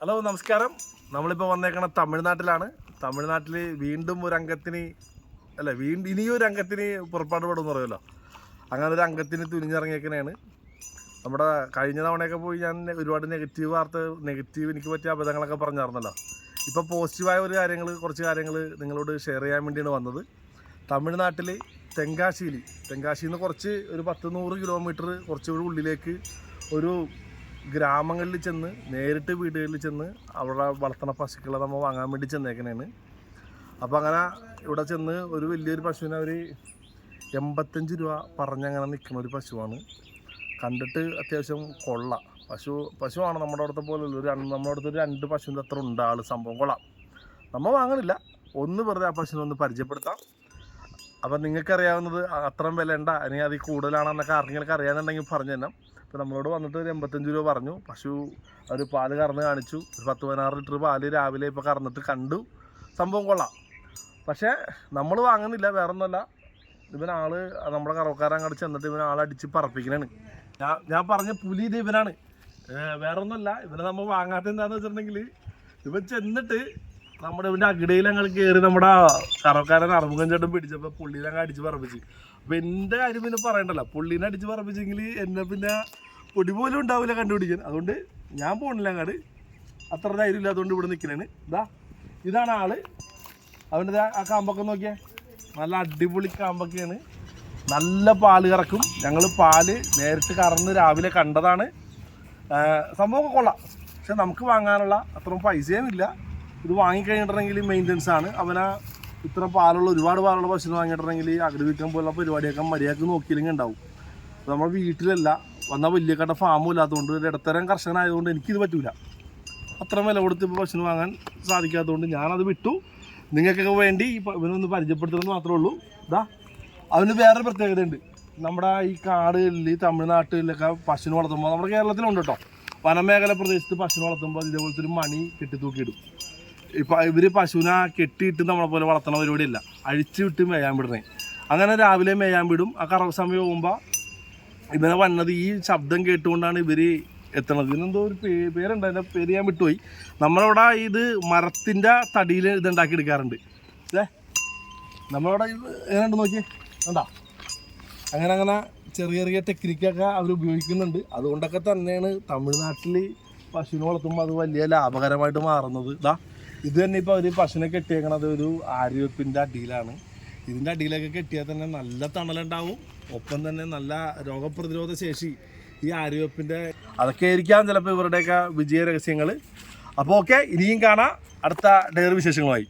Hello നമസ്കാരം. നമ്മളിപ്പോൾ വന്നേക്കണ തമിഴ്നാട്ടിലാണ്. തമിഴ്നാട്ടിൽ വീണ്ടും ഒരു അംഗത്തിന് ഇനിയൊരു അംഗത്തിന് പുറപ്പാട് പെടുമെന്ന് പറയുമല്ലോ. അങ്ങനെ ഒരു അംഗത്തിന് തുനിഞ്ഞിറങ്ങിയേക്കണേണ്. നമ്മുടെ കഴിഞ്ഞ തവണയൊക്കെ പോയി ഞാൻ ഒരുപാട് നെഗറ്റീവ് എനിക്ക് പറ്റിയ അബദ്ധങ്ങളൊക്കെ പറഞ്ഞായിരുന്നല്ലോ. ഇപ്പോൾ പോസിറ്റീവായ കുറച്ച് കാര്യങ്ങൾ നിങ്ങളോട് ഷെയർ ചെയ്യാൻ വേണ്ടിയാണ് വന്നത്. തമിഴ്നാട്ടിൽ തെങ്കാശിയിൽ നിന്ന് ഒരു 10-100 കിലോമീറ്റർ കുറച്ചുകൂടി ഉള്ളിലേക്ക് ഒരു ഗ്രാമങ്ങളിൽ ചെന്ന് നേരിട്ട് വീടുകളിൽ ചെന്ന് അവിടെ വളർത്തുന്ന പശുക്കളെ നമ്മൾ വാങ്ങാൻ വേണ്ടി ചെന്നേക്കണേണ്. അപ്പോൾ അങ്ങനെ ഇവിടെ ചെന്ന് ഒരു വലിയൊരു പശുവിനെ അവർ 85 രൂപ പറഞ്ഞങ്ങനെ നിൽക്കുന്ന ഒരു പശുവാണ്. കണ്ടിട്ട് അത്യാവശ്യം കൊള്ളാം. പശുവാണ് നമ്മുടെ അവിടുത്തെ പോലെ നമ്മുടെ അടുത്ത് ഒരു 2 പശുവിൻ്റെ അത്ര ഉണ്ട് ആൾ. സംഭവം കൊള്ളാം. നമ്മൾ വാങ്ങണില്ല, ഒന്ന് വെറുതെ ആ പശുവിനെ ഒന്ന് പരിചയപ്പെടുത്താം. അപ്പം നിങ്ങൾക്കറിയാവുന്നത് അത്രയും വില ഉണ്ട അല്ലെങ്കിൽ അതിൽ കൂടുതലാണെന്നൊക്കെ ആർക്കെങ്കിലും അറിയാമെന്നുണ്ടെങ്കിൽ പറഞ്ഞു തന്നെ. ഇപ്പോൾ നമ്മളോട് വന്നിട്ട് ഒരു 85 രൂപ പറഞ്ഞു. പശു ഒരു പാല് കറന്ന് കാണിച്ചു. ഒരു 10-16 ലിറ്റർ പാല് രാവിലെ ഇപ്പോൾ കറന്നിട്ട് കണ്ടു. സംഭവം കൊള്ളാം. പക്ഷേ നമ്മൾ വാങ്ങുന്നില്ല, വേറെ ഒന്നുമല്ല. ഇവനാള് നമ്മുടെ കറവക്കാരൻ അങ്ങോട്ട് ചെന്നിട്ട് ഇവനാളടിച്ച് പറപ്പിക്കണാണ്. ഞാൻ പറഞ്ഞ പുലി ഇത് ഇവനാണ്, വേറെ ഒന്നുമല്ല. ഇവനെ നമ്മൾ വാങ്ങാത്ത എന്താണെന്ന് വെച്ചിട്ടുണ്ടെങ്കിൽ ഇവൻ ചെന്നിട്ട് ഇവൻ്റെ അകിടയിൽ അങ്ങ് കയറി നമ്മുടെ കറവക്കാരൻ അറുമുഖം ചേട്ടൻ പിടിച്ചപ്പോൾ പുള്ളീനെ അങ്ങ് അടിച്ച് പറപ്പിച്ച്. അപ്പോൾ എൻ്റെ കാര്യം പിന്നെ പറയണ്ടല്ലോ, പുള്ളീനെ അടിച്ച് പറപ്പിച്ചെങ്കിൽ എന്നെ പിന്നെ പൊടി പോലും ഉണ്ടാവില്ല കണ്ടുപിടിക്കാൻ. അതുകൊണ്ട് ഞാൻ പോകണില്ല അങ്ങോട്ട്, അത്ര ധൈര്യമില്ല. അതുകൊണ്ട് ഇവിടെ നിൽക്കണേന്. ഇതാണ് ആള്. അവൻ്റെ ആ കാമ്പൊക്കെ നോക്കിയാൽ നല്ല അടിപൊളി കാമ്പൊക്കെയാണ്. നല്ല പാല് കറക്കും. ഞങ്ങൾ പാല് നേരിട്ട് കറന്ന് രാവിലെ കണ്ടതാണ്. സംഭവമൊക്കെ കൊള്ളാം. പക്ഷെ നമുക്ക് വാങ്ങാനുള്ള അത്രയും പൈസയും ഇല്ല. ഇത് വാങ്ങിക്കഴിഞ്ഞിട്ടുണ്ടെങ്കിൽ മെയിൻ്റനൻസ് ആണ്. ഇത്ര ഒരുപാട് പാലുള്ള പശുവിനെ വാങ്ങിയിട്ടുണ്ടെങ്കിൽ അകട് വിൽക്കാൻ പോലുള്ള പരിപാടിയൊക്കെ മര്യാദക്ക് നോക്കിയില്ലെങ്കിൽ ഉണ്ടാവും. നമ്മൾ വീട്ടിലല്ല വന്നാൽ വലിയ കട ഫാമും ഇല്ലാത്തതുകൊണ്ട് ഒരു ഇടത്തരം കർഷകനായതുകൊണ്ട് എനിക്കിത് പറ്റില്ല. അത്ര വില കൊടുത്ത് ഇപ്പോൾ പശുവിന് വാങ്ങാൻ സാധിക്കാത്തതുകൊണ്ട് ഞാനത് വിട്ടു. നിങ്ങൾക്കൊക്കെ വേണ്ടി ഇവനൊന്ന് പരിചയപ്പെടുത്തണമെന്ന് മാത്രമേ ഉള്ളൂ. അവന് വേറൊരു പ്രത്യേകതയുണ്ട്. നമ്മുടെ ഈ കാടുകളിൽ തമിഴ്നാട്ടിലൊക്കെ പശുവിനെ വളർത്തുമ്പോൾ, നമ്മുടെ കേരളത്തിലുണ്ട് കേട്ടോ, വനമേഖല പ്രദേശത്ത് പശുവിനെ വളർത്തുമ്പോൾ ഇതേപോലത്തെ ഒരു മണി കെട്ടിത്തൂക്കിയിടും. ഇപ്പോൾ ഇവർ പശുവിനെ കെട്ടിയിട്ട് നമ്മളെ പോലെ വളർത്തണ പരിപാടിയല്ല, അഴിച്ചു വിട്ട് മേയാൻ വിടണേ. അങ്ങനെ രാവിലെ മേയാൻ വിടും. ആ കറവ് സമയം പോകുമ്പോൾ ഇവനെ വന്നത് ഈ ശബ്ദം കേട്ടുകൊണ്ടാണ് ഇവർ എത്തണത്. ഇതിനെന്തോ ഒരു പേരുണ്ട്, അതിൻ്റെ പേര് ഞാൻ വിട്ടുപോയി. നമ്മളവിടെ ഇത് മരത്തിൻ്റെ തടിയിൽ ഇതുണ്ടാക്കി എടുക്കാറുണ്ട്. നമ്മളവിടെ എങ്ങനെയുണ്ട് നോക്കിയേ, കണ്ടാ. അങ്ങനെ ചെറിയ ടെക്നിക്കൊക്കെ അവർ ഉപയോഗിക്കുന്നുണ്ട്. അതുകൊണ്ടൊക്കെ തന്നെയാണ് തമിഴ്നാട്ടിൽ പശുവിനെ വളർത്തുമ്പോൾ അത് വലിയ ലാഭകരമായിട്ട് മാറുന്നത്. ഇത് തന്നെ ഇപ്പോൾ അവർ പശുവിനെ കെട്ടിയേക്കണത് ഒരു ആര്യവെപ്പിൻ്റെ അടിയിലാണ്. ഇതിൻ്റെ അടിയിലൊക്കെ കെട്ടിയാൽ തന്നെ നല്ല തണലുണ്ടാവും. ഒപ്പം തന്നെ നല്ല രോഗപ്രതിരോധ ശേഷി ഈ ആര്യവെപ്പിൻ്റെ അതൊക്കെ ആയിരിക്കാം ചിലപ്പോൾ ഇവരുടെയൊക്കെ വിജയ രഹസ്യങ്ങൾ. അപ്പോൾ ഓക്കെ, ഇനിയും കാണാം അടുത്ത ഡയറി വിശേഷങ്ങളുമായി.